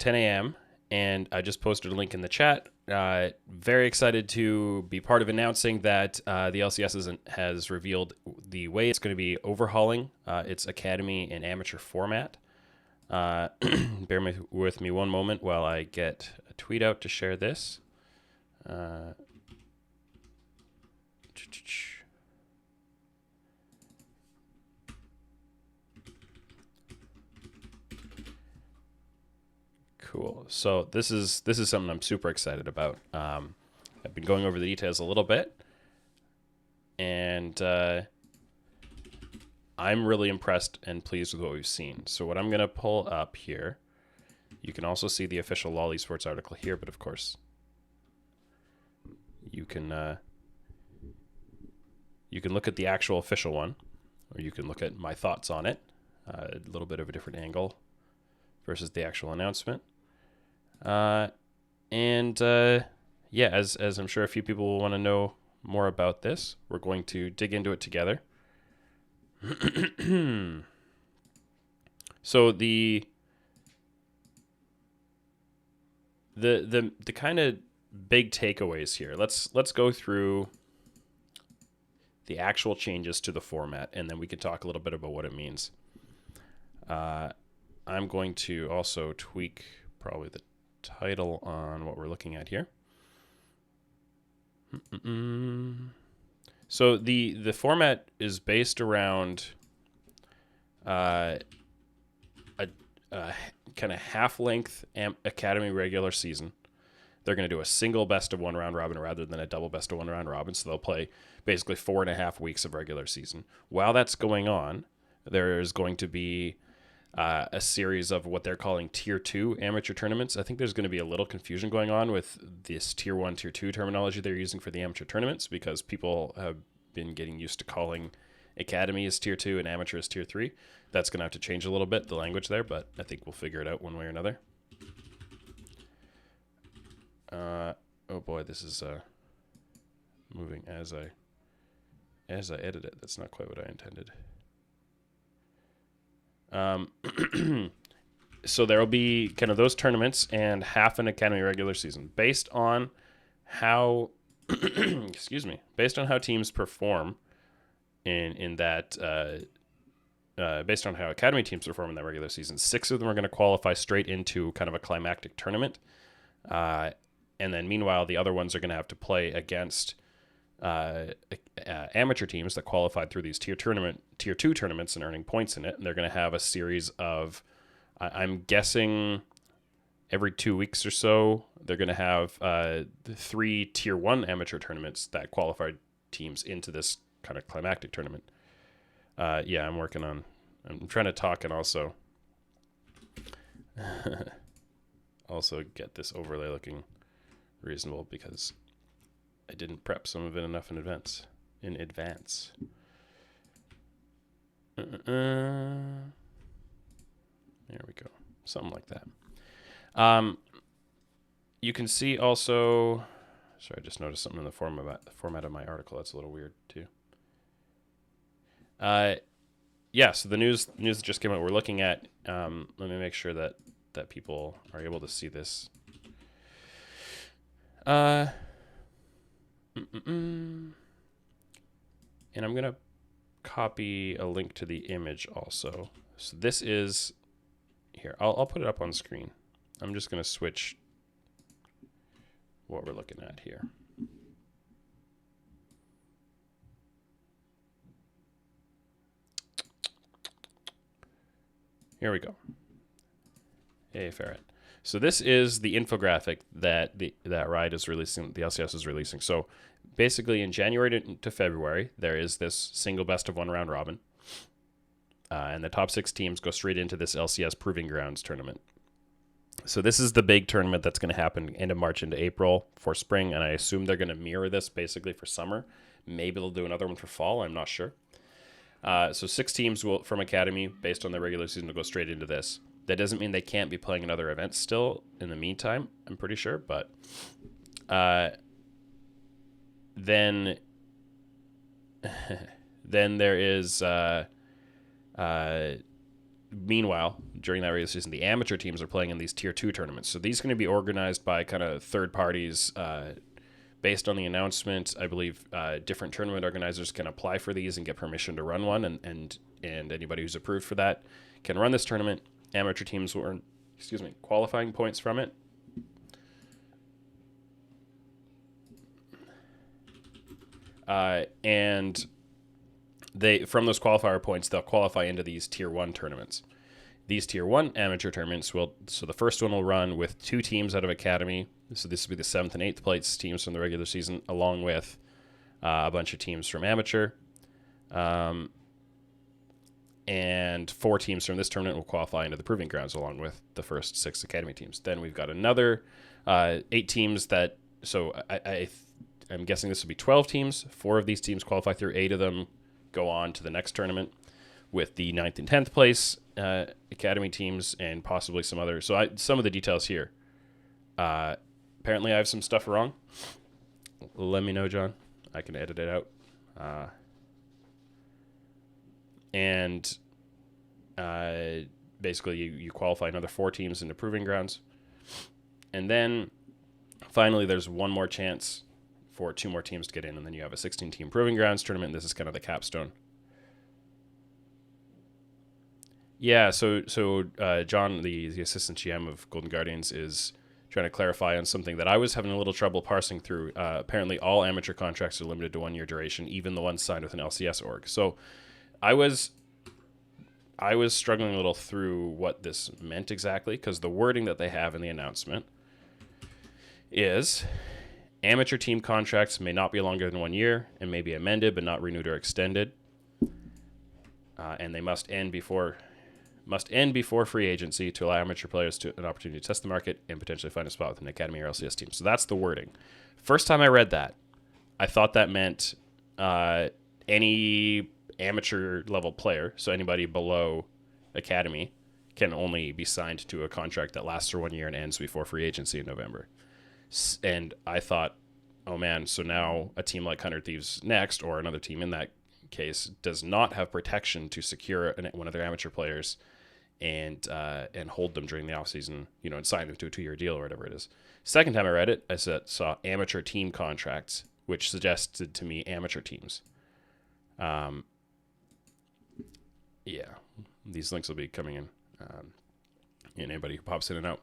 10 a.m. and I just posted a link in the chat. Very excited to be part of announcing that the LCS has revealed the way it's going to be overhauling its academy and amateur format. Bear with me one moment while I get a tweet out to share this. Cool. So this is something I'm super excited about. I've been going over the details a little bit, and I'm really impressed and pleased with what we've seen. So what I'm going to pull up here, you can also see the official Lolly Sports article here, but of course you can look at the actual official one, or you can look at my thoughts on it, a little bit of a different angle versus the actual announcement. Yeah, as I'm sure a few people will want to know more about this, we're going to dig into it together. So the kind of big takeaways here. Let's go through the actual changes to the format, and then we can talk a little bit about what it means. I'm going to also tweak probably the title on what we're looking at here. So the format is based around a kind of half-length Academy regular season. They're going to do a single best-of-one round robin rather than a double best-of-one round robin, so they'll play basically 4.5 weeks of regular season. While that's going on, there is going to be a series of what they're calling Tier 2 amateur tournaments. I think there's going to be a little confusion going on with this Tier 1, Tier 2 terminology they're using for the amateur tournaments, because people have been getting used to calling Academy as Tier 2 and Amateur as Tier 3. That's going to have to change a little bit, the language there, but I think we'll figure it out one way or another. Oh boy, this is moving as I edit it. That's not quite what I intended. So there will be kind of those tournaments and half an Academy regular season based on how based on how teams perform in that based on how Academy teams perform in that regular season. 6 of them are going to qualify straight into kind of a climactic tournament, and then meanwhile the other ones are going to have to play against amateur teams that qualified through these tier 2 tournaments and earning points in it. And they're going to have a series of, I'm guessing every 2 weeks or so, they're going to have 3 tier 1 amateur tournaments that qualified teams into this kind of climactic tournament. Yeah, I'm trying to talk and also get this overlay looking reasonable, because I didn't prep some of it enough in advance. There we go. Something like that. You can see also, sorry, I just noticed something in the format of my article that's a little weird too. Yeah, so the news just came out. We're looking at, let me make sure that people are able to see this. And I'm going to copy a link to the image also. So this is, here, I'll put it up on screen. I'm just going to switch what we're looking at here. Here we go. Hey, Ferret. So this is the infographic that that Riot is releasing, the LCS is releasing. So basically in January to February, there is this single best of one round robin. And the top 6 teams go straight into this LCS Proving Grounds tournament. So this is the big tournament that's going to happen end of March into April for spring, and I assume they're going to mirror this basically for summer. Maybe they'll do another one for fall, I'm not sure. So 6 teams from Academy, based on their regular season, will go straight into this. That doesn't mean they can't be playing another event still in the meantime, I'm pretty sure, but then there is meanwhile, during that regular season, the amateur teams are playing in these tier 2 tournaments. So these are going to be organized by kind of third parties. Based on the announcement, I believe different tournament organizers can apply for these and get permission to run one, and anybody who's approved for that can run this tournament. Amateur teams will earn, qualifying points from it. And from those qualifier points, they'll qualify into these tier 1 tournaments. These tier 1 amateur tournaments so the first one will run with 2 teams out of Academy. So this will be the 7th and 8th place teams from the regular season, along with a bunch of teams from amateur. And 4 teams from this tournament will qualify into the Proving Grounds, along with the first 6 Academy teams. Then we've got another 8 teams that, so I'm guessing this will be 12 teams. 4 of these teams qualify through, 8 of them go on to the next tournament with the 9th and 10th place Academy teams and possibly some other. So some of the details here. Apparently I have some stuff wrong. Let me know, John. I can edit it out. Basically you qualify another 4 teams into Proving Grounds. And then finally there's one more chance for 2 more teams to get in, and then you have a 16-team Proving Grounds tournament. This is kind of the capstone. Yeah, so John, the assistant GM of Golden Guardians, is trying to clarify on something that I was having a little trouble parsing through. Apparently, all amateur contracts are limited to 1-year duration, even the ones signed with an LCS org. So I was struggling a little through what this meant exactly, because the wording that they have in the announcement is amateur team contracts may not be longer than 1 year and may be amended but not renewed or extended. And they must end before free agency to allow amateur players an opportunity to test the market and potentially find a spot with an Academy or LCS team. So that's the wording. First time I read that, I thought that meant any amateur level player, so anybody below Academy, can only be signed to a contract that lasts for 1 year and ends before free agency in November. And I thought, oh man, so now a team like 100 Thieves Next, or another team in that case, does not have protection to secure one of their amateur players and hold them during the offseason, and sign them to a 2-year deal or whatever it is. Second time I read it, I saw amateur team contracts, which suggested to me amateur teams. Yeah, these links will be coming in, anybody who pops in and out.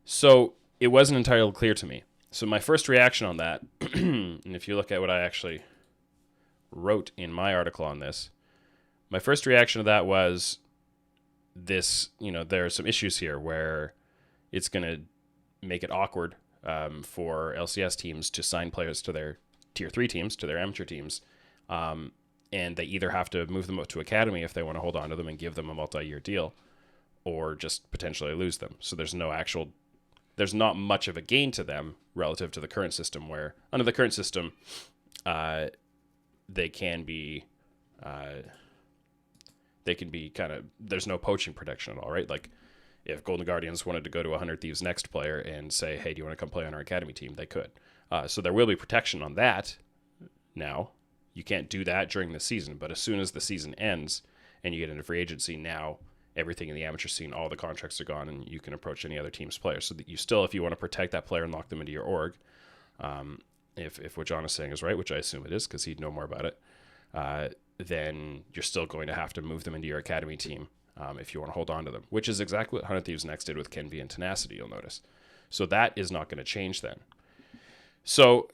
So it wasn't entirely clear to me. So my first reaction on that, and if you look at what I actually wrote in my article on this, my first reaction to that was this, there are some issues here where it's going to make it awkward for LCS teams to sign players to their tier 3 teams, to their amateur teams, and they either have to move them up to Academy if they want to hold on to them and give them a multi-year deal, or just potentially lose them. So there's not much of a gain to them relative to the current system, where under the current system, they can be kind of, there's no poaching protection at all, right? Like if Golden Guardians wanted to go to a 100 Thieves Next player and say, hey, do you want to come play on our Academy team? They could. So there will be protection on that. Now, you can't do that during the season, but as soon as the season ends and you get into free agency, now everything in the amateur scene, all the contracts are gone, and you can approach any other team's players. So that you still, if you want to protect that player and lock them into your org, if what John is saying is right, which I assume it is because he'd know more about it, then you're still going to have to move them into your Academy team if you want to hold on to them, which is exactly what 100 Thieves Next did with Kenby and Tenacity, you'll notice. So that is not going to change then. So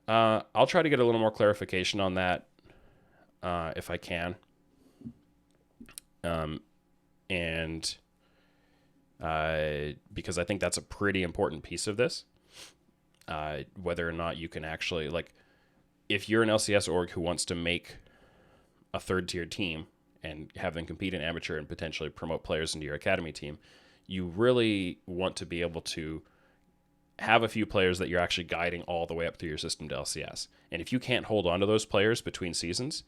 I'll try to get a little more clarification on that if I can. Because I think that's a pretty important piece of this, whether or not you can actually, like, if you're an LCS org who wants to make a third-tier team and have them compete in amateur and potentially promote players into your Academy team, you really want to be able to have a few players that you're actually guiding all the way up through your system to LCS. And if you can't hold on to those players between seasons,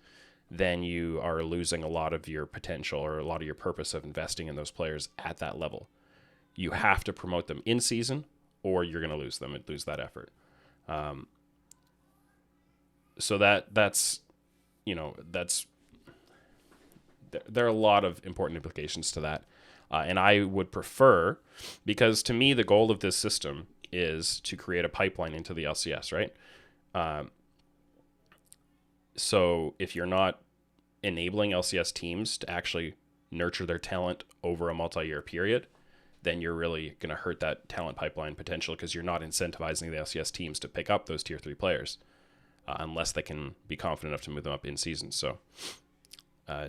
then you are losing a lot of your potential or a lot of your purpose of investing in those players at that level. You have to promote them in season, or you're going to lose them and lose that effort. So that's there are a lot of important implications to that. And I would prefer, because to me, the goal of this system is to create a pipeline into the LCS, right? So if you're not enabling LCS teams to actually nurture their talent over a multi-year period, then you're really going to hurt that talent pipeline potential, because you're not incentivizing the LCS teams to pick up those tier 3 players unless they can be confident enough to move them up in season. So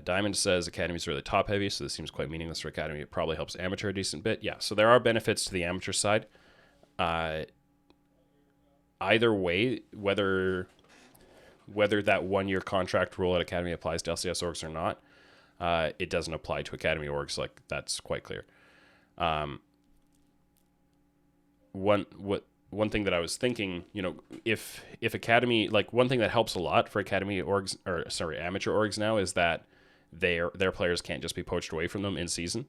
Diamond says Academy is really top heavy, so this seems quite meaningless for Academy. It probably helps amateur a decent bit. Yeah, so there are benefits to the amateur side. Either way, whether that 1-year contract rule at Academy applies to LCS orgs or not, it doesn't apply to Academy orgs. Like, that's quite clear. One thing that I was thinking, if Academy, like, one thing that helps a lot for Academy orgs, or sorry, amateur orgs now, is that their players can't just be poached away from them in season.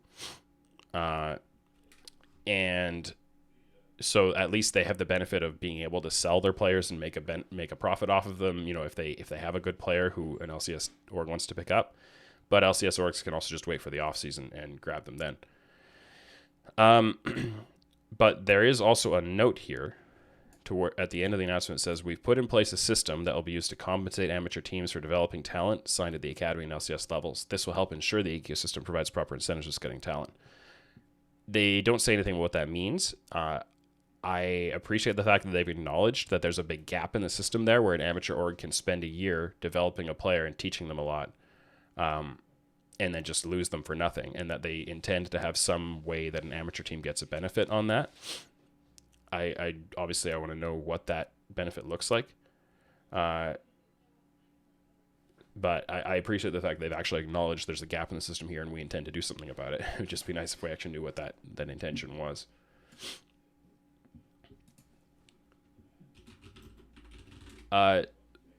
And so at least they have the benefit of being able to sell their players and make a profit off of them, if they have a good player who an LCS org wants to pick up. But LCS orgs can also just wait for the off season and grab them then. But there is also a note here at the end of the announcement. It says, we've put in place a system that will be used to compensate amateur teams for developing talent signed at the Academy and LCS levels. This will help ensure the ecosystem provides proper incentives for getting talent. They don't say anything about what that means. I appreciate the fact that they've acknowledged that there's a big gap in the system there, where an amateur org can spend a year developing a player and teaching them a lot, and then just lose them for nothing, and that they intend to have some way that an amateur team gets a benefit on that. I obviously I want to know what that benefit looks like. But I appreciate the fact they've actually acknowledged there's a gap in the system here, and we intend to do something about it. It would just be nice if we actually knew what that intention was.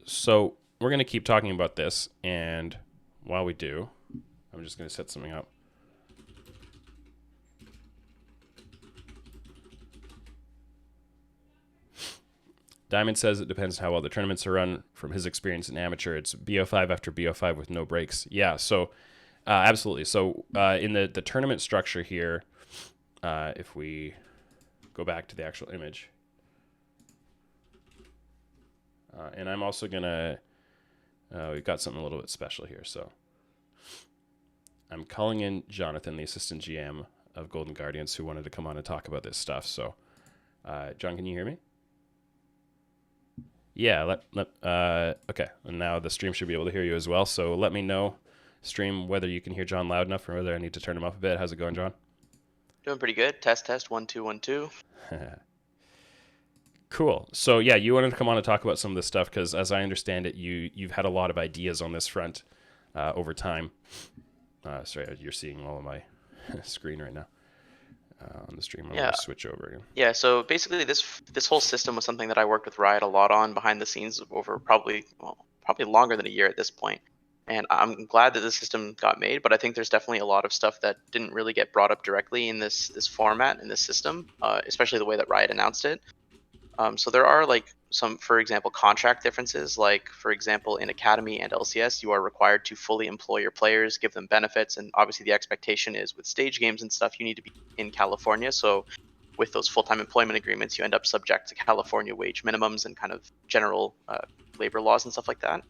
So we're going to keep talking about this, and while we do, I'm just going to set something up. Diamond says it depends on how well the tournaments are run. From his experience in amateur, it's BO5 after BO5 with no breaks. Yeah, so absolutely. So in the tournament structure here, if we go back to the actual image, and I'm also going to, we've got something a little bit special here. So I'm calling in Jonathan, the assistant GM of Golden Guardians, who wanted to come on and talk about this stuff. So John, can you hear me? Yeah, okay. And now the stream should be able to hear you as well. So let me know, stream, whether you can hear John loud enough or whether I need to turn him up a bit. How's it going, John? Doing pretty good. Test, 1 2 1 2. Cool. So yeah, you wanted to come on and talk about some of this stuff because, as I understand it, you've had a lot of ideas on this front over time. Sorry, you're seeing all of my screen right now on the stream. I'm going to switch over again. Yeah, so basically this whole system was something that I worked with Riot a lot on behind the scenes over probably longer than a year at this point. And I'm glad that the system got made, but I think there's definitely a lot of stuff that didn't really get brought up directly in this format, in this system, especially the way that Riot announced it. So there are like some, for example, contract differences. Like, for example, in Academy and LCS, you are required to fully employ your players, give them benefits. And obviously the expectation is with stage games and stuff, you need to be in California. So with those full-time employment agreements, you end up subject to California wage minimums and kind of general labor laws and stuff like that.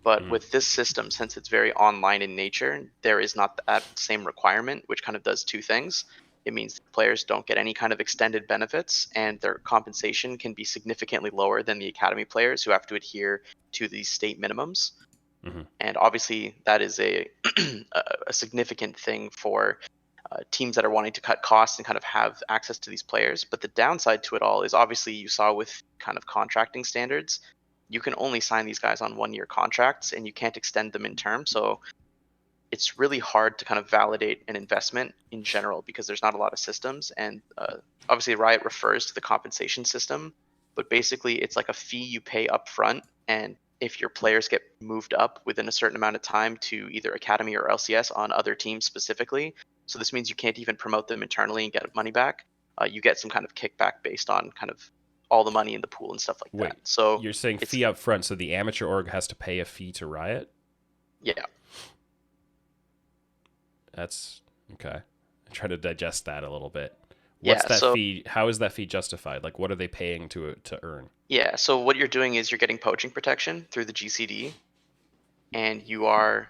But with this system, since it's very online in nature, there is not that same requirement, which kind of does two things. It means players don't get any kind of extended benefits, and their compensation can be significantly lower than the Academy players who have to adhere to these state minimums. Mm-hmm. And obviously, that is a significant thing for teams that are wanting to cut costs and kind of have access to these players. But the downside to it all is, obviously, you saw with kind of contracting standards, you can only sign these guys on 1-year contracts, and you can't extend them in term. So it's really hard to kind of validate an investment in general because there's not a lot of systems. And obviously Riot refers to the compensation system, but basically it's like a fee you pay up front. And if your players get moved up within a certain amount of time to either Academy or LCS on other teams specifically, so this means you can't even promote them internally and get money back, you get some kind of kickback based on kind of all the money in the pool and stuff like that. So you're saying fee up front, so the amateur org has to pay a fee to Riot? Yeah. That's okay. try to digest that a little bit. What's Yeah. that So fee? How is that fee justified? Like, what are they paying to earn? yeah. So what you're doing is you're getting poaching protection through the GCD, and you are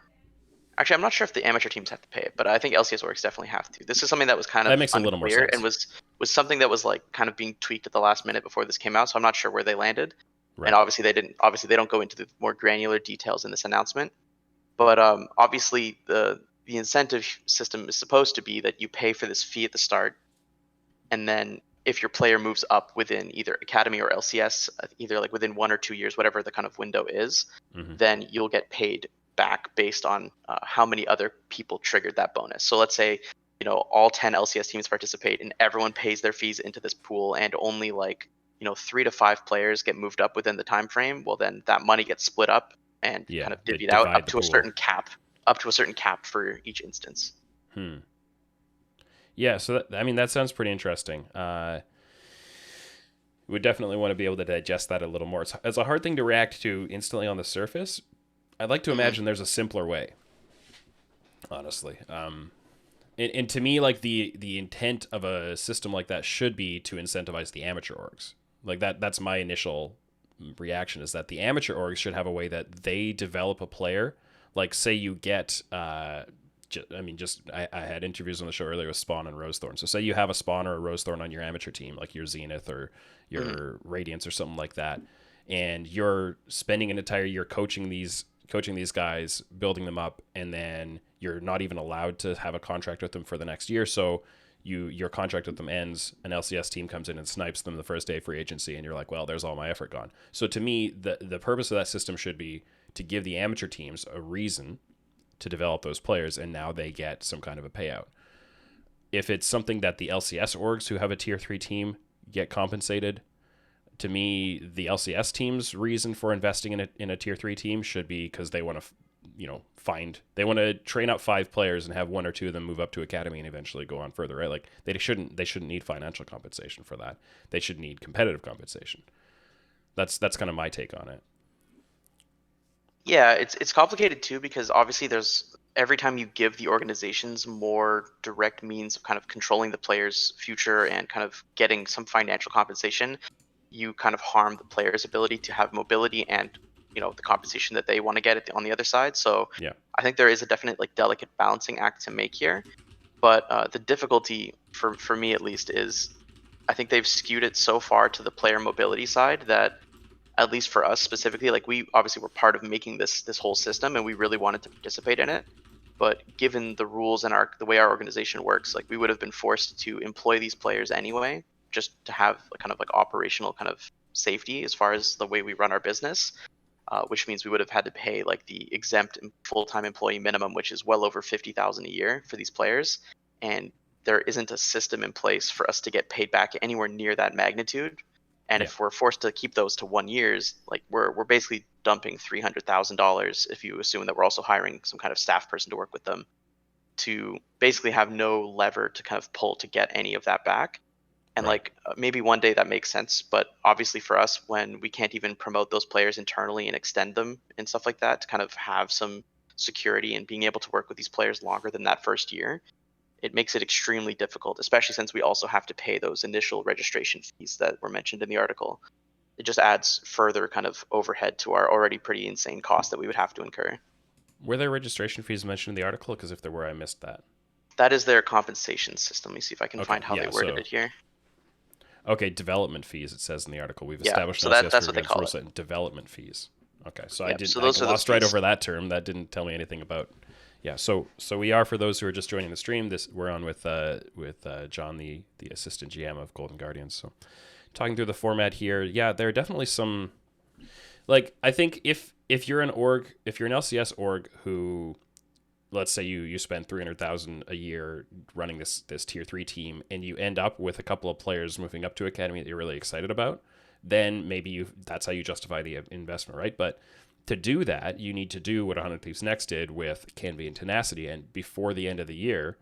actually, I'm not sure if the amateur teams have to pay it, but I think LCS orgs definitely have to. This is something that was kind That of makes a little more unclear and sense. was something that was like kind of being tweaked at the last minute before this came out. So I'm not sure where they landed. And Right. obviously they didn't. Obviously they don't go into the more granular details in this announcement. But obviously the incentive system is supposed to be that you pay for this fee at the start, and then if your player moves up within either academy or LCS, either like within 1 or 2 years, whatever the kind of window is, Hmm. then you'll get paid back based on how many other people triggered that bonus. So let's say all 10 LCS teams participate and everyone pays their fees into this pool, and only like 3 to 5 players get moved up within the time frame. Well, then that money gets split up and kind Yeah, of they divvied out divide the pool. up to a certain cap for each instance. Hmm. Yeah, so I mean that sounds pretty interesting. We definitely want to be able to digest that a little more. It's a hard thing to react to instantly on the surface. I'd like to Mhm. imagine there's a simpler way, honestly. And to me, like the intent of a system like that should be to incentivize the amateur orgs. Like that's my initial reaction, is that the amateur orgs should have a way that they develop a player. Like say you get I had interviews on the show earlier with Spawn and Rosethorn. So say you have a Spawn or a Rosethorn on your amateur team, like your Zenith or Mhm. your Radiance or something like that, and you're spending an entire year coaching these guys, building them up, and then you're not even allowed to have a contract with them for the next year. So your contract with them ends, an LCS team comes in and snipes them the first day of free agency, and you're like, well, there's all my effort gone. So to me, the purpose of that system should be to give the amateur teams a reason to develop those players, and now they get some kind of a payout. If it's something that the LCS orgs who have a tier 3 team get compensated, to me, the LCS team's reason for investing in a tier 3 team should be because they want to, they want to train up 5 players and have 1 or 2 of them move up to academy and eventually go on further, right? Like they shouldn't need financial compensation for that. They should need competitive compensation. That's kind of my take on it. Yeah, it's complicated too because obviously there's every time you give the organizations more direct means of kind of controlling the player's future and kind of getting some financial compensation, you kind of harm the player's ability to have mobility and the compensation that they want to get on the other side. So Yeah. I think there is a definite like delicate balancing act to make here. But the difficulty for me at least is I think they've skewed it so far to the player mobility side that at least for us specifically, like we obviously were part of making this whole system and we really wanted to participate in it. But given the rules and the way our organization works, like we would have been forced to employ these players anyway, just to have a kind of like operational kind of safety as far as the way we run our business. Which means we would have had to pay like the exempt full-time employee minimum, which is well over 50,000 a year for these players, and there isn't a system in place for us to get paid back anywhere near that magnitude. And Yeah. if we're forced to keep those to 1 years, like we're basically dumping $300,000 if you assume that we're also hiring some kind of staff person to work with them to basically have no lever to kind of pull to get any of that back. And Right. like maybe one day that makes sense, but obviously for us, when we can't even promote those players internally and extend them and stuff like that to kind of have some security and being able to work with these players longer than that first year, it makes it extremely difficult, especially since we also have to pay those initial registration fees that were mentioned in the article. It just adds further kind of overhead to our already pretty insane cost that we would have to incur. Were there registration fees mentioned in the article? Because if there were, I missed that. That is their compensation system. Let me see if I can Okay. find how they Yeah. worded So it here. okay, development fees. It says in the article, we've Yeah, established so an LCS that's group what they against call rule it. set and development fees. Okay, so I Yep. didn't. So I those are those glossed right fees. over that term. That didn't tell me anything about. Yeah. So we are, for those who are just joining the stream. We're on with John, the assistant GM of Golden Guardians. So talking through the format here. Yeah, there are definitely some. Like I think if you're if you're an LCS org who, let's say you spend 300,000 a year running this tier 3 team, and you end up with a couple of players moving up to academy that you're really excited about, then maybe that's how you justify the investment, right? But to do that, you need to do what 100 Thieves Next did with Canvy and Tenacity, and before the end of the year,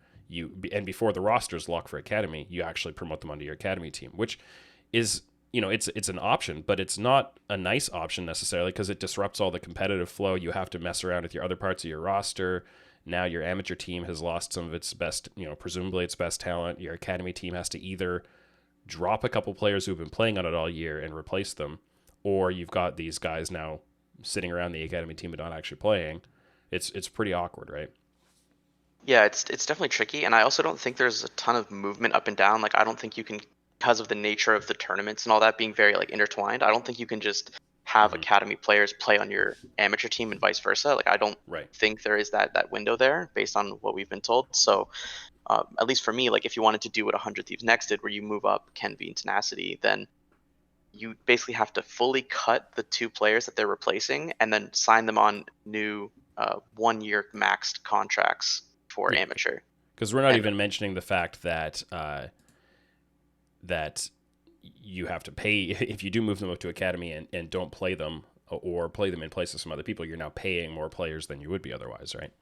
before the rosters lock for academy, you actually promote them onto your academy team, which is, it's an option, but it's not a nice option necessarily, because it disrupts all the competitive flow. You have to mess around with your other parts of your roster. Now your amateur team has lost some of its best, presumably its best talent. Your academy team has to either drop a couple players who've been playing on it all year and replace them, or you've got these guys now sitting around the academy team but not actually playing. It's pretty awkward, right? Yeah, it's definitely tricky, and I also don't think there's a ton of movement up and down. Like I don't think you can, because of the nature of the tournaments and all that being very like intertwined. I don't think you can just have Mm-hmm. academy players play on your amateur team and vice versa. Like I don't Right. think there is that window there based on what we've been told. So at least for me, like if you wanted to do what 100 Thieves Next did, where you move up Kenvi and Tenacity, then you basically have to fully cut the two players that they're replacing and then sign them on new 1 year maxed contracts for Yeah, amateur. because we're not And even mentioning the fact that you have to pay if you do move them up to academy and don't play them or play them in place of some other people. You're now paying more players than you would be otherwise, right?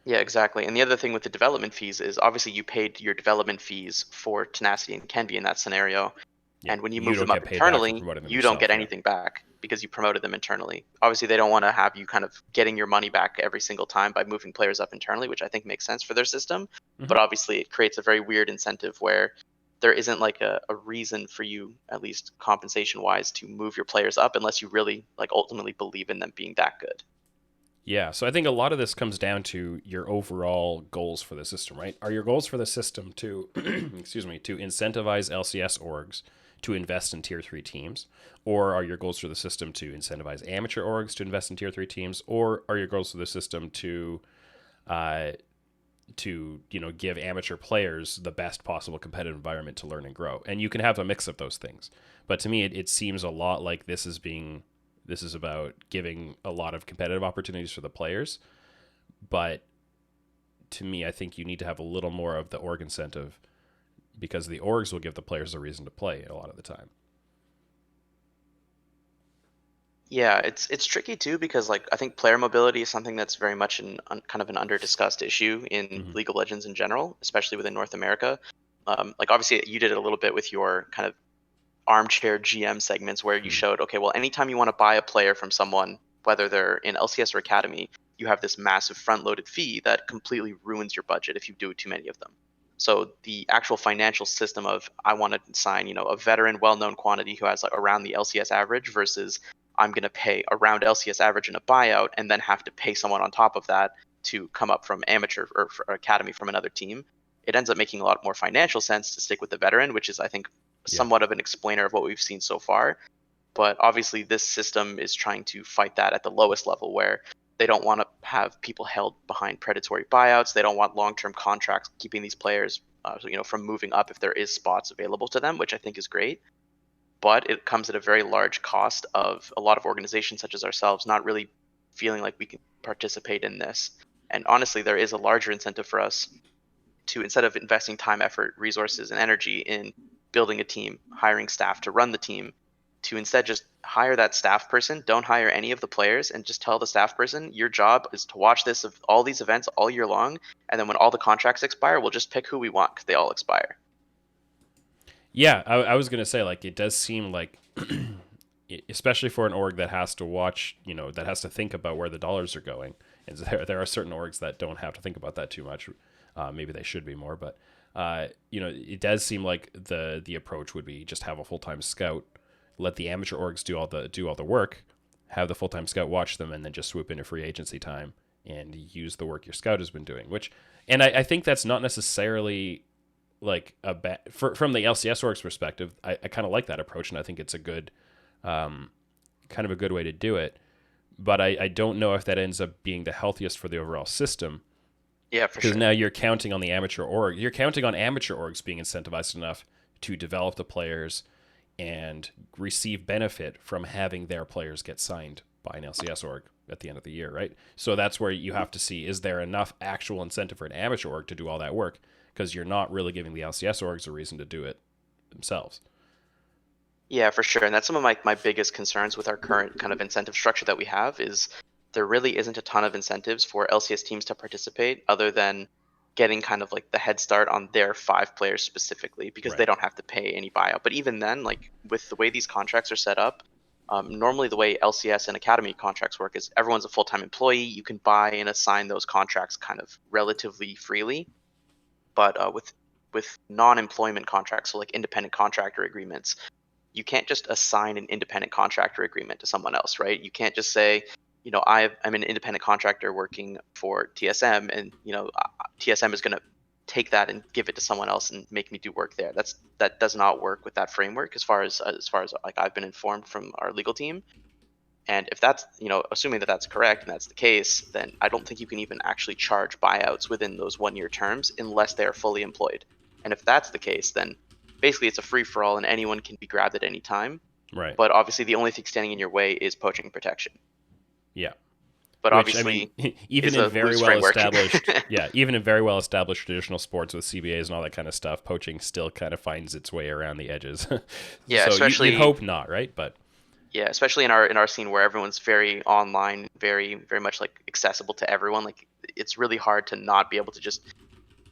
yeah, exactly. And the other thing with the development fees is obviously you paid your development fees for Tenacity and Kenvi in that scenario. Yeah, And when you you move don't them up get paid back for internally, promoting them you don't yourself. get Yeah. anything back because you promoted them internally. Obviously, they don't want to have you kind of getting your money back every single time by moving players up internally, which I think makes sense for their system. Mm-hmm. But obviously, it creates a very weird incentive where there isn't like a reason for you, at least compensation wise, to move your players up unless you really like ultimately believe in them being that good. Yeah, so I think a lot of this comes down to your overall goals for the system, right? Are your goals for the system to, excuse me, to incentivize LCS orgs to invest in tier three teams, or are your goals for the system to incentivize amateur orgs to invest in tier three teams, or are your goals for the system uh, to give amateur players the best possible competitive environment to learn and grow? And you can have a mix of those things, but to me, it seems a lot like this is about giving a lot of competitive opportunities for the players. But to me, I think you need to have a little more of the org incentive because the orgs will give the players a reason to play a lot of the time. Yeah, it's tricky too because like I think player mobility is something that's very much kind of an under discussed issue in Mm-hmm. League of Legends in general, especially within North America. Like obviously you did it a little bit with your kind of armchair GM segments where you Mm-hmm. showed, okay, well, anytime you want to buy a player from someone, whether they're in LCS or Academy, you have this massive front loaded fee that completely ruins your budget if you do too many of them. So the actual financial system of I want to sign, a veteran, well-known quantity who has like around the LCS average versus I'm going to pay around LCS average in a buyout and then have to pay someone on top of that to come up from amateur or academy from another team. It ends up making a lot more financial sense to stick with the veteran, which is I think Yeah. somewhat of an explainer of what we've seen so far. But obviously, this system is trying to fight that at the lowest level where they don't want to have people held behind predatory buyouts. They don't want long-term contracts keeping these players, from moving up if there is spots available to them, which I think is great. But it comes at a very large cost of a lot of organizations such as ourselves not really feeling like we can participate in this. And honestly, there is a larger incentive for us to, instead of investing time, effort, resources, and energy in building a team, hiring staff to run the team, to instead just hire that staff person. Don't hire any of the players, and just tell the staff person your job is to watch this of all these events all year long, and then when all the contracts expire, we'll just pick who we want because they all expire. Yeah, I was gonna say like it does seem like, especially for an org that has to watch, that has to think about where the dollars are going, and there are certain orgs that don't have to think about that too much. Maybe they should be more, but it does seem like the approach would be just have a full time scout, let the amateur orgs do all the work, have the full time scout watch them, and then just swoop into free agency time and use the work your scout has been doing. And I think that's not necessarily like from the LCS org's perspective. I kind of like that approach, and I think it's a good, kind of a good way to do it. But I don't know if that ends up being the healthiest for the overall system Yeah, for because sure. now you're counting on the amateur org. You're counting on amateur orgs being incentivized enough to develop the players and receive benefit from having their players get signed by an LCS org at the end of the year, right? So that's where you have to see, is there enough actual incentive for an amateur org to do all that work? Because you're not really giving the LCS orgs a reason to do it themselves. Yeah, for sure. And that's some of my biggest concerns with our current kind of incentive structure that we have is there really isn't a ton of incentives for LCS teams to participate other than getting kind of like the head start on their 5 players specifically because they Right. don't have to pay any buyout. But even then, like with the way these contracts are set up, Normally, the way LCS and Academy contracts work is everyone's a full-time employee. You can buy and assign those contracts kind of relatively freely. But with non-employment contracts, so like independent contractor agreements, you can't just assign an independent contractor agreement to someone else, right? You can't just say, I'm an independent contractor working for TSM, and TSM is going to take that and give it to someone else and make me do work there. That does not work with that framework, as far as like I've been informed from our legal team. And if that's, assuming that that's correct and that's the case, then I don't think you can even actually charge buyouts within those 1 year terms unless they are fully employed. And if that's the case, then basically it's a free for all and anyone can be grabbed at any time. Right. But obviously, the only thing standing in your way is poaching protection. Yeah. But Which, I mean, obviously, even is in a very loose well framework. established, yeah, even in very well established traditional sports with CBAs and all that kind of stuff, poaching still kind of finds its way around the edges. Yeah, So you'd especially hope not, right? But in our scene where everyone's very online, very very much like accessible to everyone. Like it's really hard to not be able to just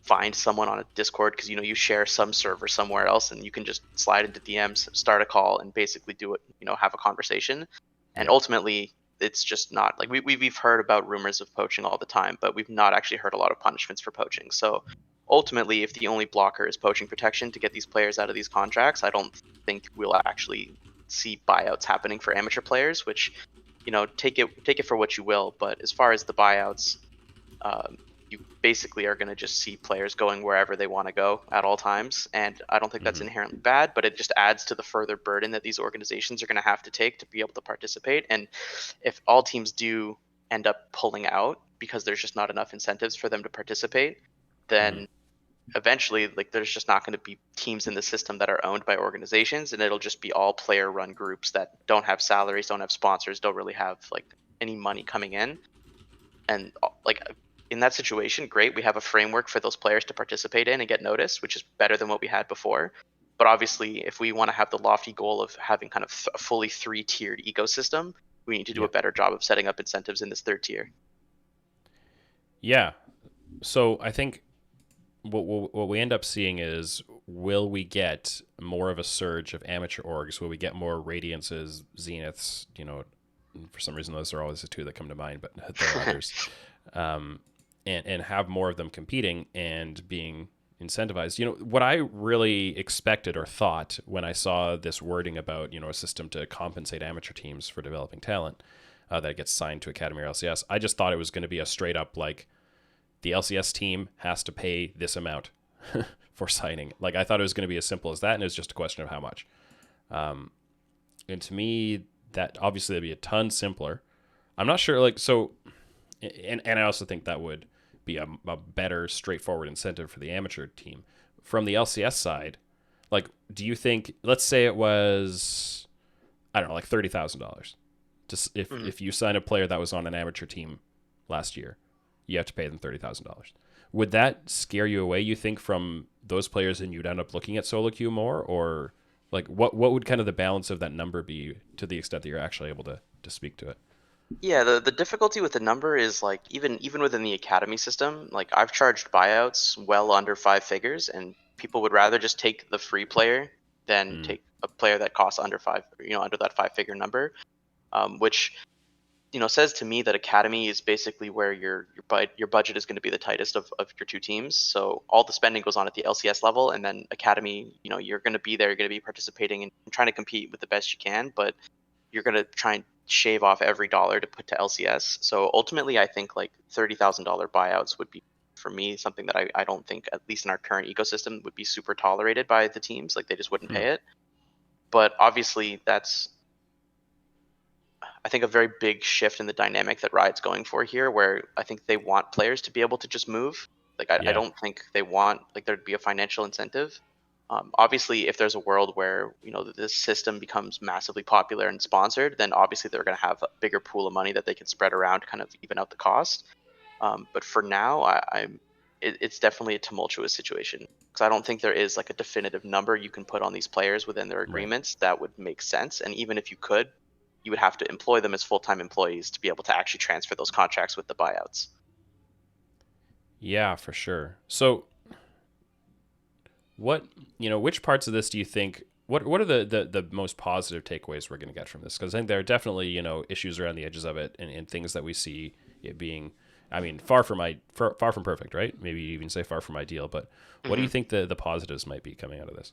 find someone on a Discord because you share some server somewhere else and you can just slide into DMs, start a call, and basically do it. Have a conversation. And yeah, ultimately, it's just not like we've heard about rumors of poaching all the time, but we've not actually heard a lot of punishments for poaching. So ultimately, if the only blocker is poaching protection to get these players out of these contracts, I don't think we'll actually see buyouts happening for amateur players. Which, take it for what you will. But as far as the buyouts, you basically are going to just see players going wherever they want to go at all times. And I don't think that's hmm inherently bad, but it just adds to the further burden that these organizations are going to have to take to be able to participate. And if all teams do end up pulling out because there's just not enough incentives for them to participate, hmm then eventually like there's just not going to be teams in the system that are owned by organizations, and it'll just be all player run groups that don't have salaries, don't have sponsors, don't really have like any money coming in. And like in that situation, great, we have a framework for those players to participate in and get noticed, which is better than what we had before. But obviously, if we want to have the lofty goal of having kind of a fully three-tiered ecosystem, we need to do a yeah, better job of setting up incentives in this third tier. yeah. So I think what we end up seeing is, will we get more of a surge of amateur orgs? Will we get more Radiances, Zeniths? For some reason those are always the two that come to mind, but there are others. Um, and have more of them competing and being incentivized. What I really expected or thought when I saw this wording about a system to compensate amateur teams for developing talent that gets signed to Academy or LCS, I just thought it was going to be a straight up like, the LCS team has to pay this amount for signing. Like, I thought it was going to be as simple as that, and it was just a question of how much. And to me, that obviously that'd be a ton simpler. I'm not sure, like, so, and I also think that would be a better, straightforward incentive for the amateur team. From the LCS side, like, do you think, let's say it was, I don't know, like $30,000. Just Mhm. if you sign a player that was on an amateur team last year, you have to pay them $30,000. Would that scare you away, you think, from those players, and you'd end up looking at solo queue more? Or like what would kind of the balance of that number be, to the extent that you're actually able to speak to it? Yeah, the difficulty with the number is like even within the academy system, like I've charged buyouts well under 5 figures, and people would rather just take the free player than Mm, take a player that costs under five, under that 5 figure number. Which says to me that academy is basically where your budget is going to be the tightest of your two teams. So all the spending goes on at the LCS level, and then academy, you're going to be there, you're going to be participating and trying to compete with the best you can, but you're going to try and shave off every dollar to put to LCS. So ultimately, I think like $30,000 buyouts would be, for me, something that I don't think, at least in our current ecosystem, would be super tolerated by the teams. Like they just wouldn't hmm, pay it. But obviously, that's, I think, a very big shift in the dynamic that Riot's going for here, where I think they want players to be able to just move. Like I yeah. don't think they want like there to be a financial incentive. Obviously, if there's a world where this system becomes massively popular and sponsored, then obviously they're going to have a bigger pool of money that they can spread around to kind of even out the cost. But for now, it's definitely a tumultuous situation because I don't think there is like a definitive number you can put on these players within their Right. agreements that would make sense. And even if you could, you would have to employ them as full-time employees to be able to actually transfer those contracts with the buyouts. Yeah, for sure. So what, which parts of this do you think what are the most positive takeaways we're going to get from this? Because I think there are definitely issues around the edges of it, and things that we see it being, I mean, far from perfect, right? Maybe even say far from ideal. But what do you Mhm. think the positives might be coming out of this?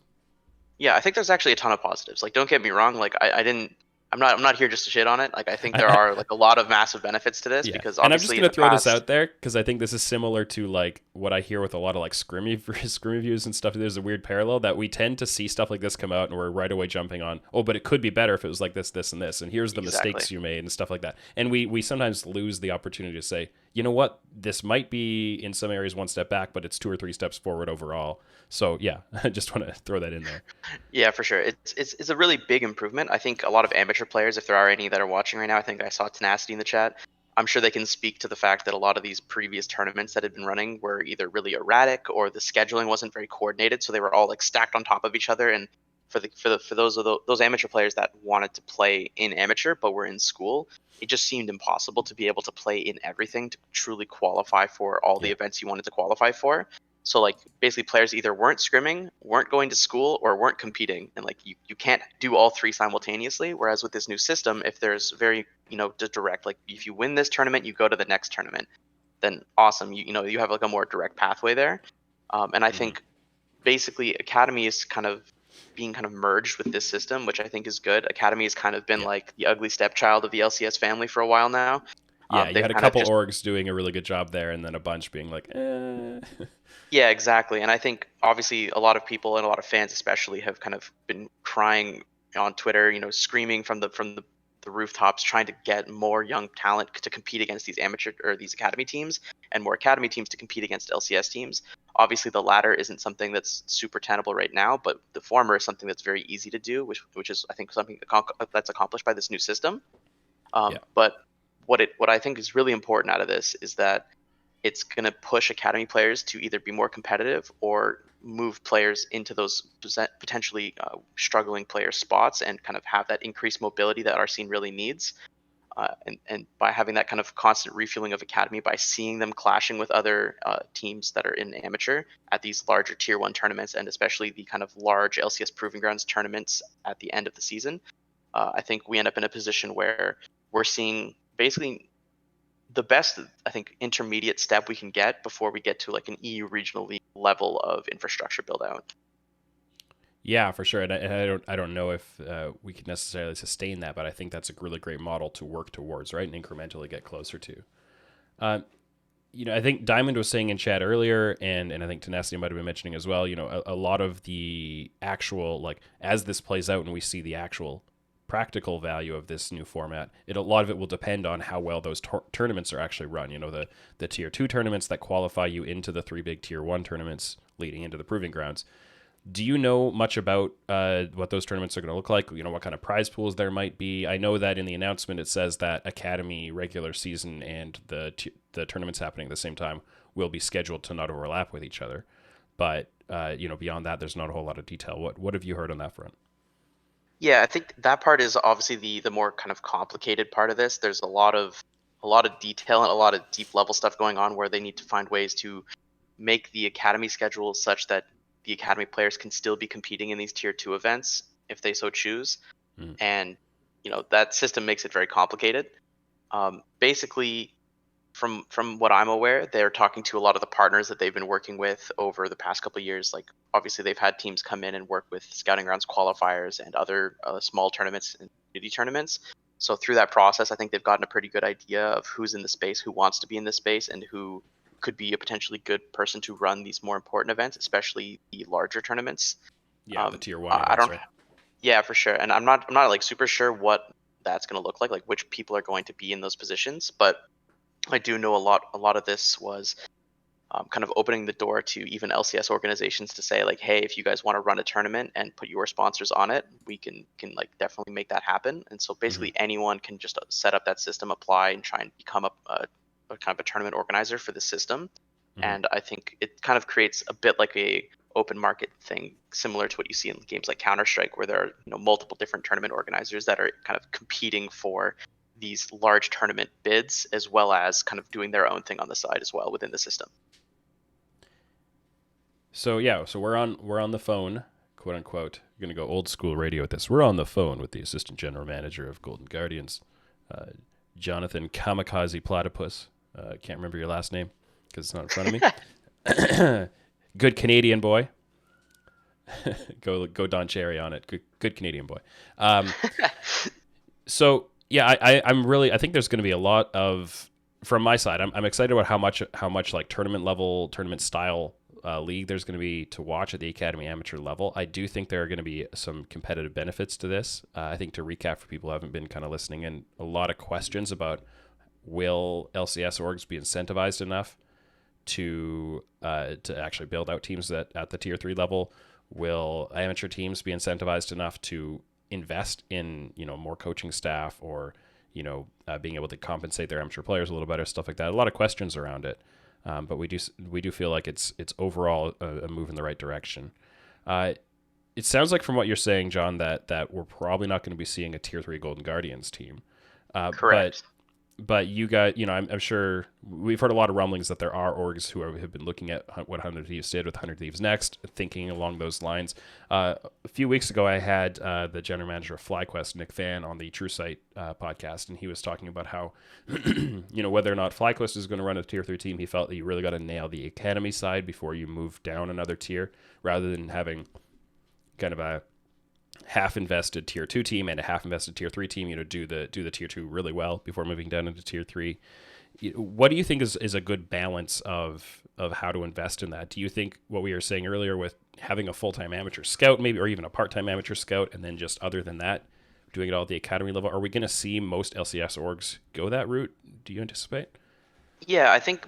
Yeah, I think there's actually a ton of positives. Like, don't get me wrong. Like, I didn't. I'm not here just to shit on it. Like, I think there I, are like a lot of massive benefits to this Yeah, because and I'm just obviously in gonna the throw this past, out there because I think this is similar to like what I hear with a lot of like scrim scrim reviews and stuff. There's a weird parallel that we tend to see stuff like this come out, and we're right away jumping on, oh, but it could be better if it was like this, and this, and here's the exactly. mistakes you made and stuff like that. And we sometimes lose the opportunity to say, you know what, this might be in some areas one step back, but it's two or three steps forward overall. So yeah, I just want to throw that in there. Yeah, for sure. It's a really big improvement. I think a lot of amateur players, if there are any that are watching right now, I think I saw Tenacity in the chat. I'm sure they can speak to the fact that a lot of these previous tournaments that had been running were either really erratic or the scheduling wasn't very coordinated, so they were all like stacked on top of each other. And for those amateur players that wanted to play in amateur but were in school, it just seemed impossible to be able to play in everything to truly qualify for all the Yeah, events you wanted to qualify for. So like basically players either weren't scrimming, weren't going to school, or weren't competing. And like you can't do all three simultaneously. Whereas with this new system, if there's very, direct, like if you win this tournament, you go to the next tournament, then awesome. You have like a more direct pathway there. And I hmm think basically Academy is kind of being kind of merged with this system, which I think is good. Academy has kind of been yeah, like the ugly stepchild of the LCS family for a while now. yeah. You They've had a kind of couple just orgs doing a really good job there, and then a bunch being like, Yeah, exactly. And I think obviously a lot of people and a lot of fans especially have kind of been crying on Twitter, screaming from the rooftops, trying to get more young talent to compete against these amateur or these academy teams and more academy teams to compete against LCS teams. Obviously the latter isn't something that's super tenable right now, but the former is something that's very easy to do, which is I think something that's accomplished by this new system. yeah, But what I think is really important out of this is that it's going to push academy players to either be more competitive or move players into those potentially struggling player spots and kind of have that increased mobility that our scene really needs. And by having that kind of constant refueling of academy, by seeing them clashing with other teams that are in amateur at these larger tier one tournaments, and especially the kind of large LCS Proving Grounds tournaments at the end of the season, I think we end up in a position where we're seeing basically the best I think intermediate step we can get before we get to like an EU regional league level of infrastructure build out. yeah, for sure. And I don't know if we could necessarily sustain that, but I think that's a really great model to work towards, right, and incrementally get closer to. Uh, I think Diamond was saying in chat earlier, and I think Tenacity might have been mentioning as well. A lot of the actual, like, as this plays out and we see the actual practical value of this new format, a lot of it will depend on how well those tournaments are actually run. The tier two tournaments that qualify you into the three big tier one tournaments leading into the proving grounds. Do you know much about what those tournaments are going to look like? What kind of prize pools there might be? I know that in the announcement it says that Academy regular season and the tournaments happening at the same time will be scheduled to not overlap with each other. But beyond that, there's not a whole lot of detail. What have you heard on that front? Yeah, I think that part is obviously the more kind of complicated part of this. There's a lot of detail and a lot of deep level stuff going on where they need to find ways to make the academy schedule such that the academy players can still be competing in these tier 2 events if they so choose. Mm, And that system makes it very complicated. Basically, from what I'm aware, they're talking to a lot of the partners that they've been working with over the past couple of years. Like obviously, they've had teams come in and work with scouting grounds qualifiers and other small tournaments and community tournaments. So through that process, I think they've gotten a pretty good idea of who's in the space, who wants to be in this space, and who could be a potentially good person to run these more important events, especially the larger tournaments. yeah, the tier one I events, don't, right? yeah, for sure, and I'm not like super sure what that's going to look like which people are going to be in those positions, but I do know a lot of this was kind of opening the door to even LCS organizations to say like, hey, if you guys want to run a tournament and put your sponsors on it, we can like definitely make that happen. And so Mm-hmm. basically anyone can just set up that system, apply, and try and become a kind of a tournament organizer for the system. Mm-hmm. And I think it kind of creates a bit like a open market thing similar to what you see in games like Counter-Strike, where there are multiple different tournament organizers that are kind of competing for these large tournament bids as well as kind of doing their own thing on the side as well within the system. So yeah, so we're on the phone quote unquote, going to go old school radio with this. We're on the phone with the assistant general manager of Golden Guardians, Jonathan Kamikaze Platypus. Can't remember your last name because it's not in front of me. Good Canadian boy. go Don Cherry on it. Good Canadian boy. So yeah, I think there's going to be a lot of, from my side, I'm excited about how much like tournament style league there's going to be to watch at the Academy amateur level. I do think there are going to be some competitive benefits to this. I think, to recap for people who haven't been kind of listening in, a lot of questions about, will LCS orgs be incentivized enough to actually build out teams that at the tier 3 level? Will amateur teams be incentivized enough to invest in more coaching staff, or being able to compensate their amateur players a little better, stuff like that? A lot of questions around it, but we do feel like it's overall a move in the right direction. It sounds like, from what you're saying, John, that we're probably not going to be seeing a tier 3 Golden Guardians team. Correct. But you guys, I'm sure we've heard a lot of rumblings that there are orgs who have been looking at what 100 Thieves did with 100 Thieves Next, thinking along those lines. A few weeks ago, I had the general manager of FlyQuest, Nick Fan, on the True Sight podcast, and he was talking about how, whether or not FlyQuest is going to run a tier 3 team, he felt that you really got to nail the academy side before you move down another tier, rather than having kind of a half invested tier 2 team and a half invested tier 3 team, do the tier 2 really well before moving down into tier 3. What do you think is a good balance of how to invest in that? Do you think what we were saying earlier with having a full-time amateur scout, maybe, or even a part-time amateur scout, and then just other than that, doing it all at the academy level, are we going to see most LCS orgs go that route? Do you anticipate? Yeah, I think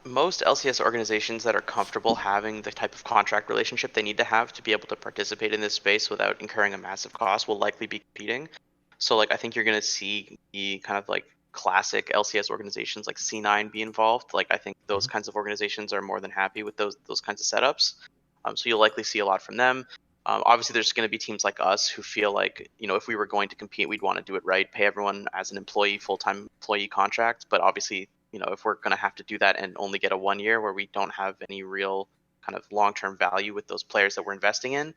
most LCS organizations that are comfortable having the type of contract relationship they need to have to be able to participate in this space without incurring a massive cost will likely be competing. So, like, I think you're going to see the kind of like classic LCS organizations like C9 be involved. Like, I think those kinds of organizations are more than happy with those kinds of setups. So you'll likely see a lot from them. Obviously, there's going to be teams like us who feel like, if we were going to compete, we'd want to do it right, pay everyone as an employee, full-time employee contract. But obviously, if we're going to have to do that and only get a 1 year where we don't have any real kind of long-term value with those players that we're investing in,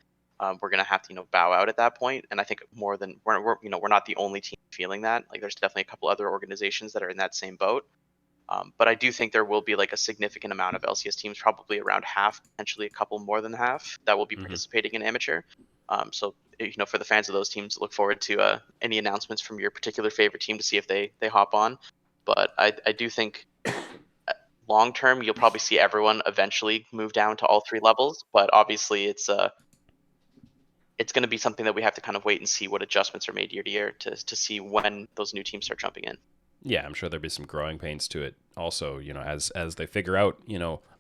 we're going to have to, bow out at that point. And I think more than we're not the only team feeling that. Like, there's definitely a couple other organizations that are in that same boat. But I do think there will be like a significant amount of LCS teams, probably around half, potentially a couple more than half, that will be participating in amateur. So for the fans of those teams, look forward to any announcements from your particular favorite team to see if they hop on. But I do think long term you'll probably see everyone eventually move down to all 3 levels. But obviously it's going to be something that we have to kind of wait and see what adjustments are made year to year to see when those new teams start jumping in. Yeah, I'm sure there'll be some growing pains to it also, as they figure out,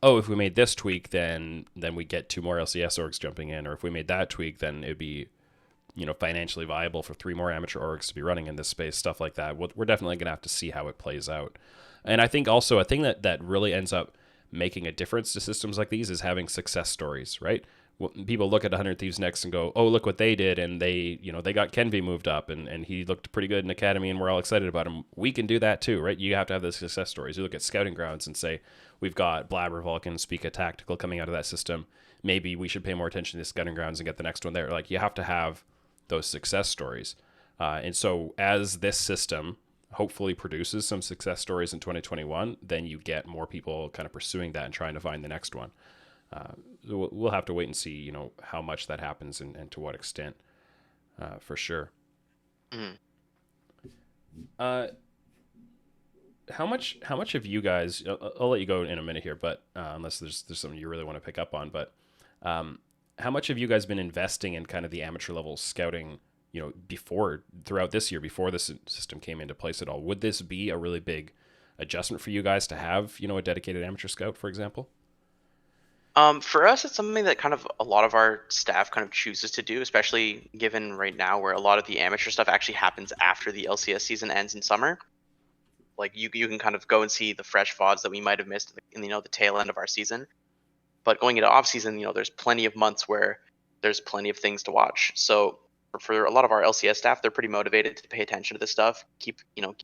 oh, if we made this tweak, then we get 2 more LCS orgs jumping in, or if we made that tweak, then it'd be, financially viable for 3 more amateur orgs to be running in this space, stuff like that. We're definitely going to have to see how it plays out. And I think also a thing that really ends up making a difference to systems like these is having success stories, right? People look at 100 Thieves Next and go, oh, look what they did, and they got Kenvi moved up, and he looked pretty good in Academy, and we're all excited about him. We can do that too, right? You have to have the success stories. You look at Scouting Grounds and say, we've got Blabber, Vulcan, Speaka Tactical coming out of that system. Maybe we should pay more attention to Scouting Grounds and get the next one there. Like, you have to have those success stories. And so as this system hopefully produces some success stories in 2021, then you get more people kind of pursuing that and trying to find the next one. We'll have to wait and see, how much that happens and to what extent, for sure. How much have you guys? I'll let you go in a minute here, but unless there's something you really want to pick up on, but how much have you guys been investing in kind of the amateur level scouting? Throughout this year, before this system came into place at all, would this be a really big adjustment for you guys to have, a dedicated amateur scout, for example? For us, it's something that kind of a lot of our staff kind of chooses to do, especially given right now where a lot of the amateur stuff actually happens after the LCS season ends in summer. Like, you can kind of go and see the fresh VODs that we might have missed in the tail end of our season. But going into off season, there's plenty of months where there's plenty of things to watch. So for a lot of our LCS staff, they're pretty motivated to pay attention to this stuff, keep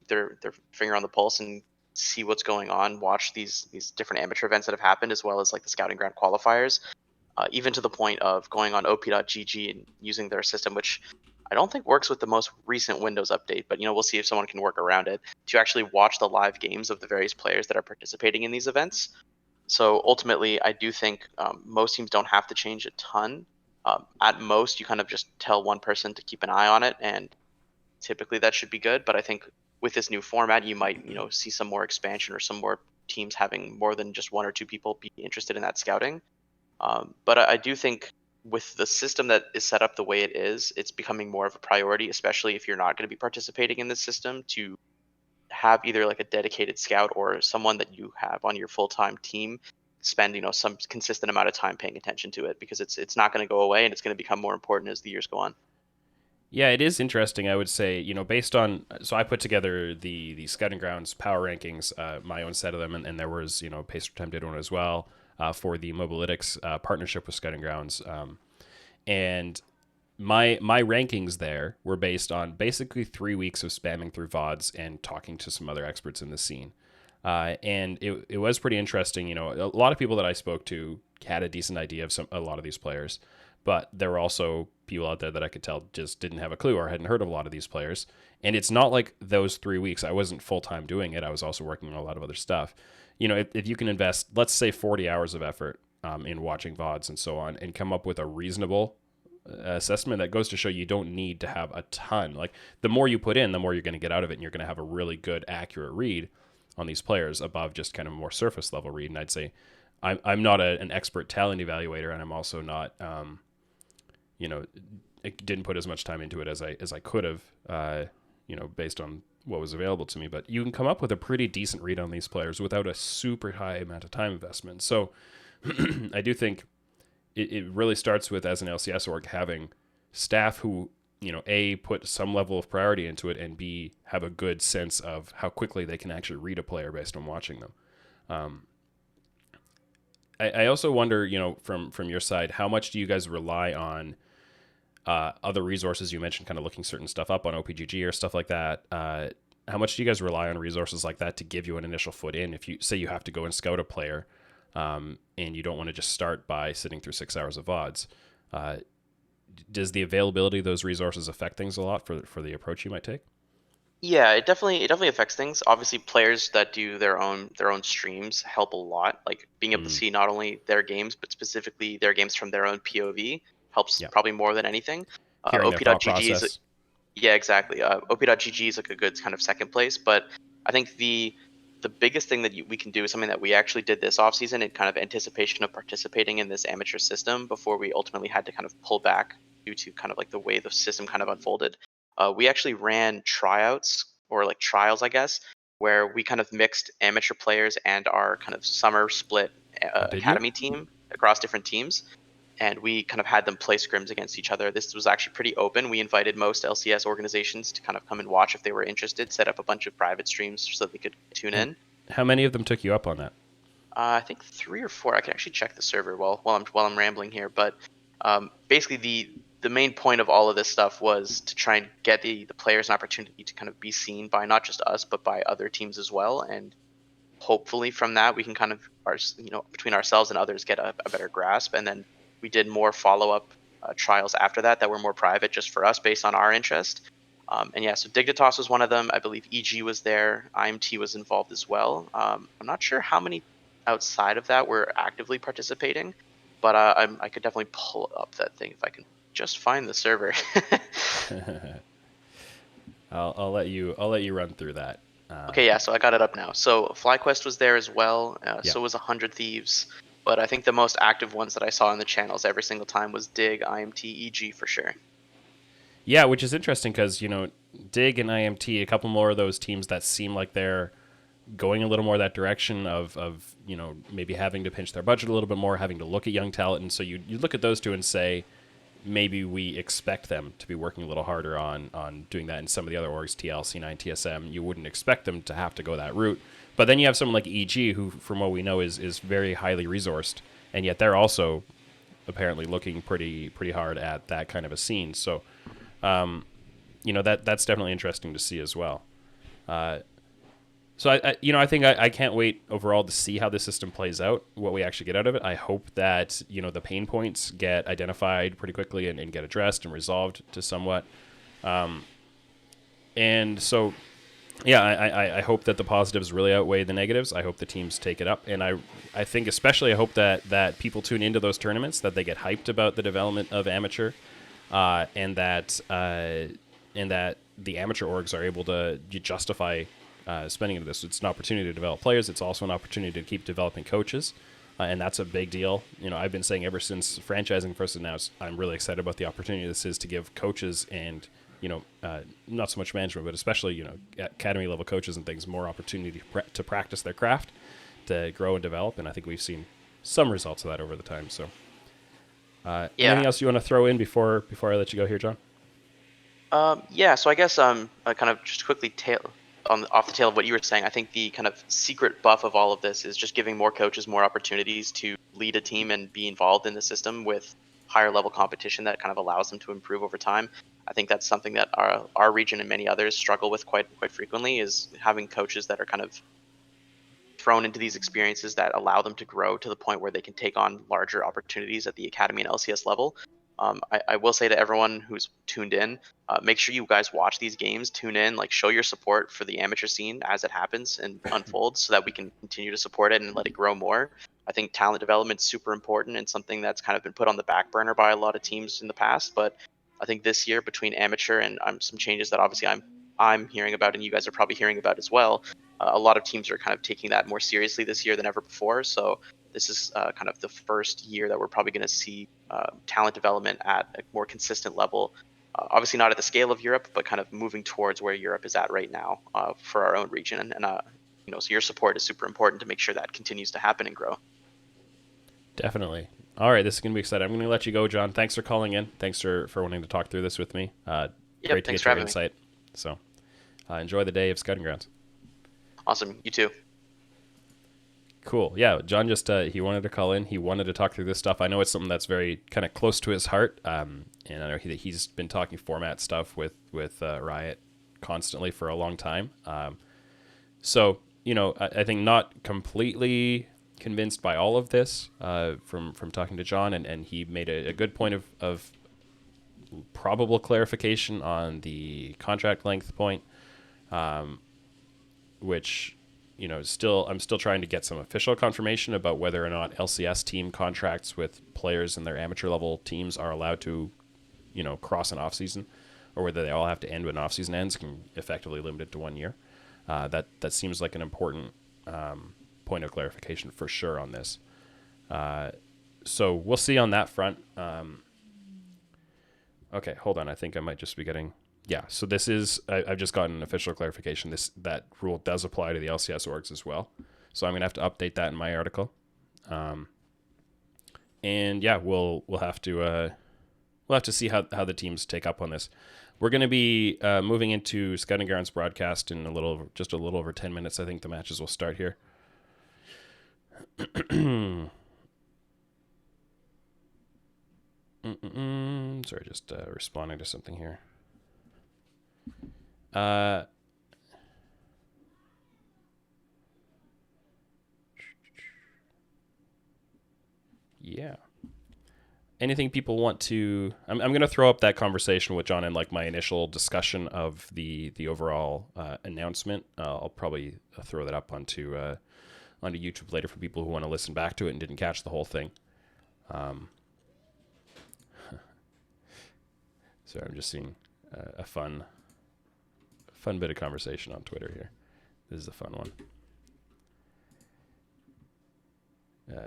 their finger on the pulse and see what's going on, watch these different amateur events that have happened, as well as like the Scouting Ground qualifiers. even to the point of going on op.gg and using their system, which I don't think works with the most recent Windows update, but we'll see if someone can work around it to actually watch the live games of the various players that are participating in these events. So ultimately, I do think most teams don't have to change a ton. At most, you kind of just tell one person to keep an eye on it, and typically that should be good. But I think with this new format, you might see some more expansion or some more teams having more than just one or two people be interested in that scouting. But I do think with the system that is set up the way it is, it's becoming more of a priority, especially if you're not going to be participating in this system, to have either like a dedicated scout or someone that you have on your full-time team spend some consistent amount of time paying attention to it, because it's not going to go away, and it's going to become more important as the years go on. Yeah, it is interesting. I would say, based on, so I put together the Scouting Grounds power rankings, my own set of them, and there was, Pacer Time did one as well for the Mobalytics partnership with Scouting Grounds, and my rankings there were based on basically 3 weeks of spamming through VODs and talking to some other experts in the scene. And it was pretty interesting. A lot of people that I spoke to had a decent idea of a lot of these players, but there were also people out there that I could tell just didn't have a clue or hadn't heard of a lot of these players. And it's not like those 3 weeks I wasn't full time doing it. I was also working on a lot of other stuff. If you can invest, let's say, 40 hours of effort in watching VODs and so on, and come up with a reasonable assessment, that goes to show you don't need to have a ton. Like, the more you put in, the more you're going to get out of it, and you're going to have a really good, accurate read on these players above just kind of a more surface level read. And I'd say I'm not an expert talent evaluator, and I'm also not, didn't put as much time into it as I could have, based on what was available to me. But you can come up with a pretty decent read on these players without a super high amount of time investment. So I do think it really starts with, as an LCS org, having staff who, A, put some level of priority into it, and B, have a good sense of how quickly they can actually read a player based on watching them. I also wonder, from your side, how much do you guys rely on other resources? You mentioned kind of looking certain stuff up on OPGG or stuff like that. How much do you guys rely on resources like that to give you an initial foot in? If you say you have to go and scout a player, and you don't want to just start by sitting through 6 hours of VODs, does the availability of those resources affect things a lot for the approach you might take? Yeah, it definitely affects things. Obviously, players that do their own streams help a lot. Like being able to Mm, see not only their games, but specifically their games from their own POV helps yeah, probably more than anything. hearing their thought op.gg is process. Yeah, exactly. op.gg is like a good kind of second place, but I think the biggest thing that we can do is something that we actually did this off season in kind of anticipation of participating in this amateur system before we ultimately had to kind of pull back due to kind of like the way the system kind of unfolded. We actually ran tryouts, or like trials, I guess, where we kind of mixed amateur players and our kind of summer split Oh, did you? academy team across different teams, and we kind of had them play scrims against each other. This was actually pretty open. We invited most LCS organizations to kind of come and watch if they were interested, set up a bunch of private streams so that they could tune And in. how many of them took you up on that? I think three or four. I can actually check the server while I'm rambling here, but basically the main point of all of this stuff was to try and get the players an opportunity to kind of be seen by not just us but by other teams as well, and hopefully from that we can kind of between ourselves and others get a better grasp. And then we did more follow-up trials after that were more private just for us based on our interest. And yeah, so Dignitas was one of them. I believe EG was there. IMT was involved as well. I'm not sure how many outside of that were actively participating, but I could definitely pull up that thing if I can just find the server. I'll let you run through that. Okay, yeah, so I got it up now. So FlyQuest was there as well. Yeah. So was 100 Thieves. But I think the most active ones that I saw in the channels every single time was Dig, IMT, EG for sure. Yeah, which is interesting because, Dig and IMT, a couple more of those teams that seem like they're going a little more that direction of maybe having to pinch their budget a little bit more, having to look at young talent. And so you look at those two and say, maybe we expect them to be working a little harder on doing that. In some of the other orgs, TL, C9, TSM, you wouldn't expect them to have to go that route. But then you have someone like EG, who, from what we know, is very highly resourced, and yet they're also apparently looking pretty hard at that kind of a scene. So, that's definitely interesting to see as well. So I think I can't wait overall to see how this system plays out, what we actually get out of it. I hope that, the pain points get identified pretty quickly and get addressed and resolved to somewhat. And so, yeah, I hope that the positives really outweigh the negatives. I hope the teams take it up. And I think especially I hope that people tune into those tournaments, that they get hyped about the development of amateur, and that the amateur orgs are able to justify spending into this. It's an opportunity to develop players. It's also an opportunity to keep developing coaches, and that's a big deal. I've been saying ever since franchising first announced, I'm really excited about the opportunity this is to give coaches and not so much management, but especially academy level coaches and things more opportunity to practice their craft, to grow and develop. And I think we've seen some results of that over the time. So, anything else you want to throw in before I let you go here, John? Yeah. So I guess kind of just quickly off the tail of what you were saying, I think the kind of secret buff of all of this is just giving more coaches more opportunities to lead a team and be involved in the system with higher level competition that kind of allows them to improve over time. I think that's something that our region and many others struggle with quite frequently, is having coaches that are kind of thrown into these experiences that allow them to grow to the point where they can take on larger opportunities at the academy and LCS level. I will say to everyone who's tuned in, make sure you guys watch these games, tune in, like show your support for the amateur scene as it happens and unfolds, so that we can continue to support it and let it grow more. I think talent development is super important and something that's kind of been put on the back burner by a lot of teams in the past. But I think this year, between amateur and some changes that obviously I'm hearing about and you guys are probably hearing about as well, a lot of teams are kind of taking that more seriously this year than ever before. So this is kind of the first year that we're probably going to see talent development at a more consistent level. Obviously not at the scale of Europe, but kind of moving towards where Europe is at right now for our own region. And so your support is super important to make sure that continues to happen and grow. Definitely. All right, this is going to be exciting. I'm going to let you go, John. Thanks for calling in. Thanks for wanting to talk through this with me. Great to get your insight. So enjoy the day of Scouting Grounds. Awesome. You too. Cool. Yeah, John just he wanted to call in. He wanted to talk through this stuff. I know it's something that's very kind of close to his heart. And I know he's been talking format stuff with Riot constantly for a long time. So I think not completely convinced by all of this from talking to John, and he made a good point of probable clarification on the contract length point, which I'm still trying to get some official confirmation about whether or not LCS team contracts with players in their amateur level teams are allowed to cross an off season, or whether they all have to end when off season ends, can effectively limit it to 1 year. That seems like an important point of clarification for sure on this. So we'll see on that front. Okay, hold on. I think I might just be getting... Yeah, so this is... I've just gotten an official clarification. That rule does apply to the LCS orgs as well. So I'm going to have to update that in my article. And yeah, we'll have to see how the teams take up on this. We're going to be moving into Scouting Grounds broadcast in just a little over 10 minutes. I think the matches will start here. Sorry, just responding to something here. Yeah. Anything people want to... I'm going to throw up that conversation with John and like my initial discussion of the overall announcement. I'll probably throw that up onto YouTube later for people who want to listen back to it and didn't catch the whole thing. Sorry, I'm just seeing a fun bit of conversation on Twitter here. This is a fun one.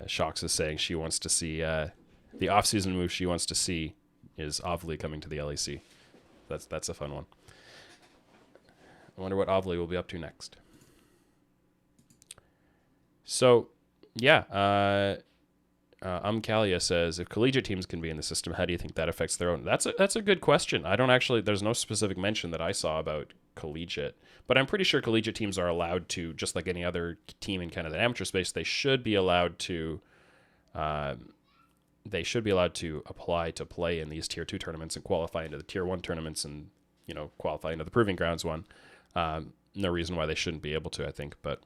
Shox is saying she wants to see the off-season move she wants to see is Ovly coming to the LEC. That's a fun one. I wonder what Ovly will be up to next. So, yeah, Kalia says, if collegiate teams can be in the system, how do you think that affects their own? That's a good question. I don't actually, there's no specific mention that I saw about collegiate, but I'm pretty sure collegiate teams are allowed to, just like any other team in kind of the amateur space, they should be allowed to apply to play in these tier 2 tournaments and qualify into the tier 1 tournaments and, qualify into the Proving Grounds one. no reason why they shouldn't be able to, I think. But,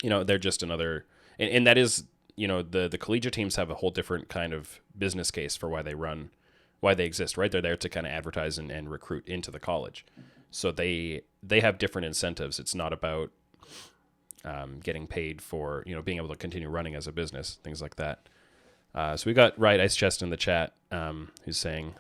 they're just another, and that is, the collegiate teams have a whole different kind of business case for why they exist, right? They're there to kind of advertise and recruit into the college. So they have different incentives. It's not about getting paid for, being able to continue running as a business, things like that. So we got Riot Ice Chest in the chat, who's saying,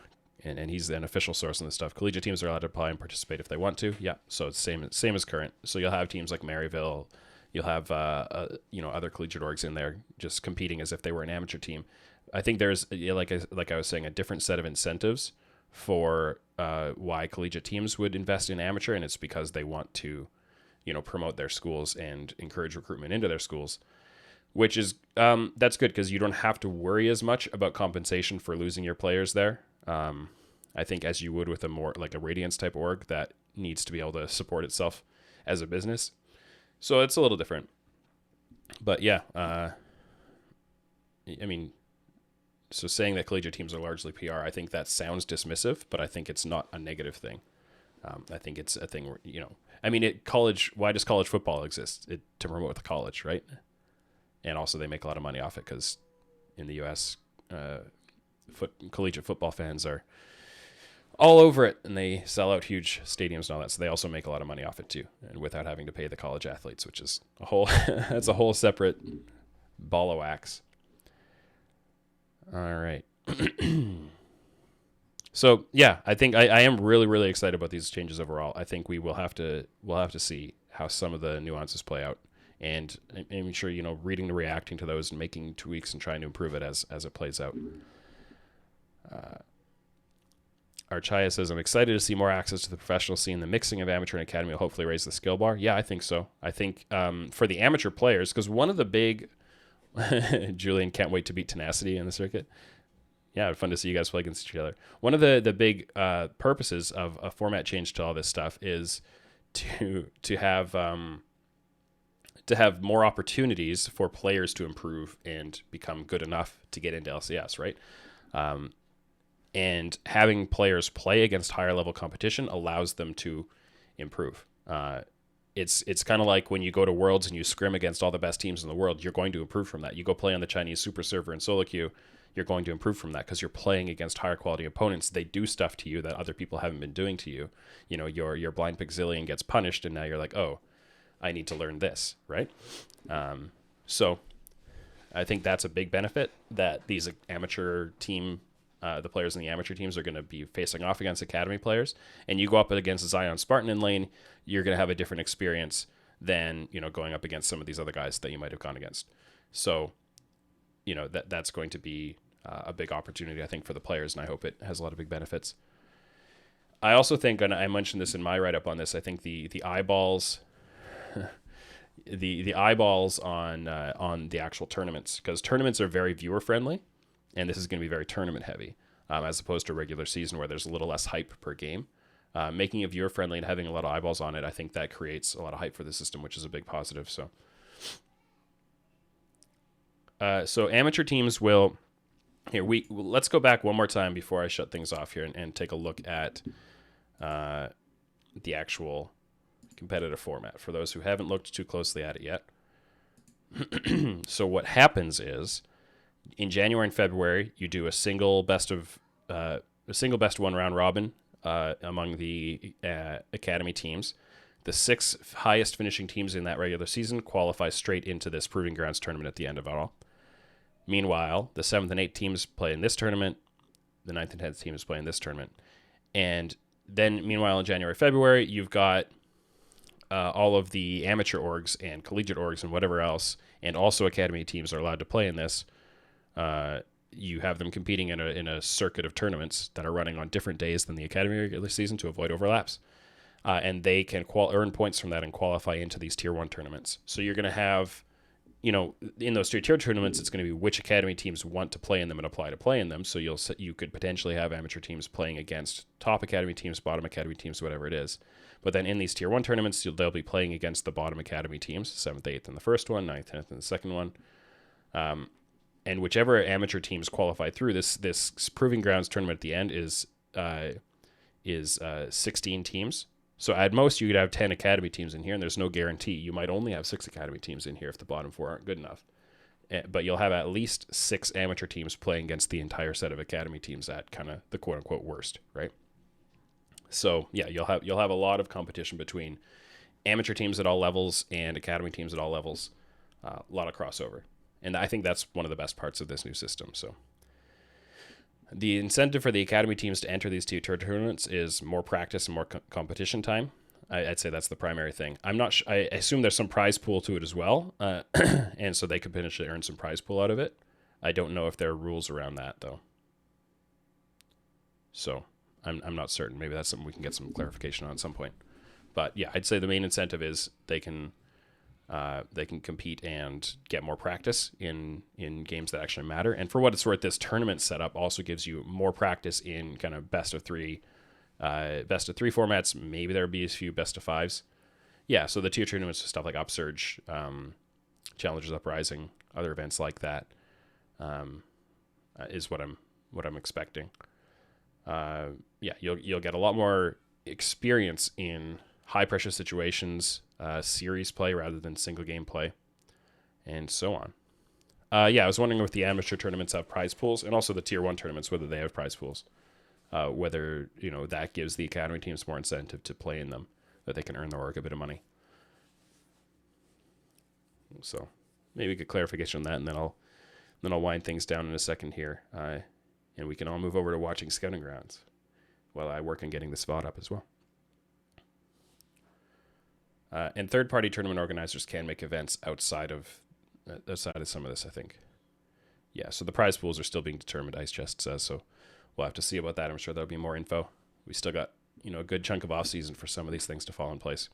and he's an official source on this stuff, collegiate teams are allowed to apply and participate if they want to. Yeah, so it's same as current. So you'll have teams like Maryville, you'll have other collegiate orgs in there just competing as if they were an amateur team. I think there's, like I was saying, a different set of incentives for why collegiate teams would invest in amateur, and it's because they want to, promote their schools and encourage recruitment into their schools, which is that's good because you don't have to worry as much about compensation for losing your players there. I think as you would with a more like a Radiance type org that needs to be able to support itself as a business. So it's a little different. But yeah, so saying that collegiate teams are largely PR, I think that sounds dismissive, but I think it's not a negative thing. I think it's a thing where, why does college football exist? To promote the college, right? And also they make a lot of money off it because in the U.S., collegiate football fans are all over it, and they sell out huge stadiums and all that. So they also make a lot of money off it too, and without having to pay the college athletes, which is that's a whole separate ball of wax. All right. So yeah, I think I am really, really excited about these changes overall. I think we'll have to see how some of the nuances play out, and I'm sure reading and reacting to those and making tweaks and trying to improve it as it plays out. Archaya says, I'm excited to see more access to the professional scene. The mixing of amateur and academy will hopefully raise the skill bar. Yeah, I think so. I think for the amateur players, because one of the big Julian can't wait to beat Tenacity in the circuit. Yeah, fun to see you guys play against each other. One of the big purposes of a format change to all this stuff is to have more opportunities for players to improve and become good enough to get into LCS, right? And having players play against higher level competition allows them to improve. It's kind of like when you go to Worlds and you scrim against all the best teams in the world, you're going to improve from that. You go play on the Chinese Super Server in solo queue, you're going to improve from that because you're playing against higher quality opponents. They do stuff to you that other people haven't been doing to you. Your blind Pixilian gets punished, and now you're like, oh, I need to learn this, right? So I think that's a big benefit that these amateur team, the players in the amateur teams are going to be facing off against academy players. And you go up against Zion Spartan in lane, you're going to have a different experience than, going up against some of these other guys that you might have gone against. So, that's going to be a big opportunity, I think, for the players, and I hope it has a lot of big benefits. I also think, and I mentioned this in my write-up on this, I think the eyeballs, the eyeballs on the actual tournaments, because tournaments are very viewer-friendly, and this is going to be very tournament-heavy, as opposed to a regular season where there's a little less hype per game. Making it viewer-friendly and having a lot of eyeballs on it, I think that creates a lot of hype for the system, which is a big positive. So amateur teams will... Here, let's go back one more time before I shut things off here and take a look at the actual competitive format for those who haven't looked too closely at it yet. So what happens is in January and February, you do a single best one round robin among the academy teams. The 6 highest finishing teams in that regular season qualify straight into this Proving Grounds tournament at the end of it all. Meanwhile, the 7th and 8th teams play in this tournament. The 9th and 10th teams play in this tournament. And then, meanwhile, in January, February, you've got all of the amateur orgs and collegiate orgs and whatever else, and also academy teams are allowed to play in this. You have them competing in a circuit of tournaments that are running on different days than the academy regular season to avoid overlaps. And they can earn points from that and qualify into these Tier 1 tournaments. So you're going to have... in those tier tournaments, it's going to be which academy teams want to play in them and apply to play in them. So you could potentially have amateur teams playing against top academy teams, bottom academy teams, whatever it is. But then in these tier 1 tournaments, they'll be playing against the bottom academy teams, 7th, 8th in the first one, 9th, 10th in the second one. And whichever amateur teams qualify through this Proving Grounds tournament at the end is 16 teams. So at most, you could have 10 academy teams in here, and there's no guarantee. You might only have 6 academy teams in here if the bottom 4 aren't good enough. But you'll have at least 6 amateur teams playing against the entire set of academy teams at kind of the quote unquote worst, right? So yeah, you'll have a lot of competition between amateur teams at all levels and academy teams at all levels. A lot of crossover, and I think that's one of the best parts of this new system. So the incentive for the academy teams to enter these two tournaments is more practice and more competition time. I'd say that's the primary thing. I'm not. I assume there's some prize pool to it as well, and so they could potentially earn some prize pool out of it. I don't know if there are rules around that though. So I'm not certain. Maybe that's something we can get some clarification on at some point. But yeah, I'd say the main incentive is they can compete and get more practice in games that actually matter. And for what it's worth, this tournament setup also gives you more practice in kind of best of three formats. Maybe there'll be a few best of fives. Yeah, so the tier tournaments, stuff like Upsurge, Challengers Uprising, other events like that, is what I'm expecting. Yeah, you'll get a lot more experience in high pressure situations, series play rather than single game play, and so on. Yeah, I was wondering if the amateur tournaments have prize pools, and also the tier 1 tournaments, whether they have prize pools. Whether, that gives the academy teams more incentive to play in them, that they can earn their work a bit of money. So maybe get clarification on that, and then I'll wind things down in a second here, and we can all move over to watching Scouting Grounds while I work on getting the spot up as well. And third-party tournament organizers can make events outside of some of this, I think. Yeah, so the prize pools are still being determined, Ice Chest says, so we'll have to see about that. I'm sure there'll be more info. We still got, a good chunk of off-season for some of these things to fall in place.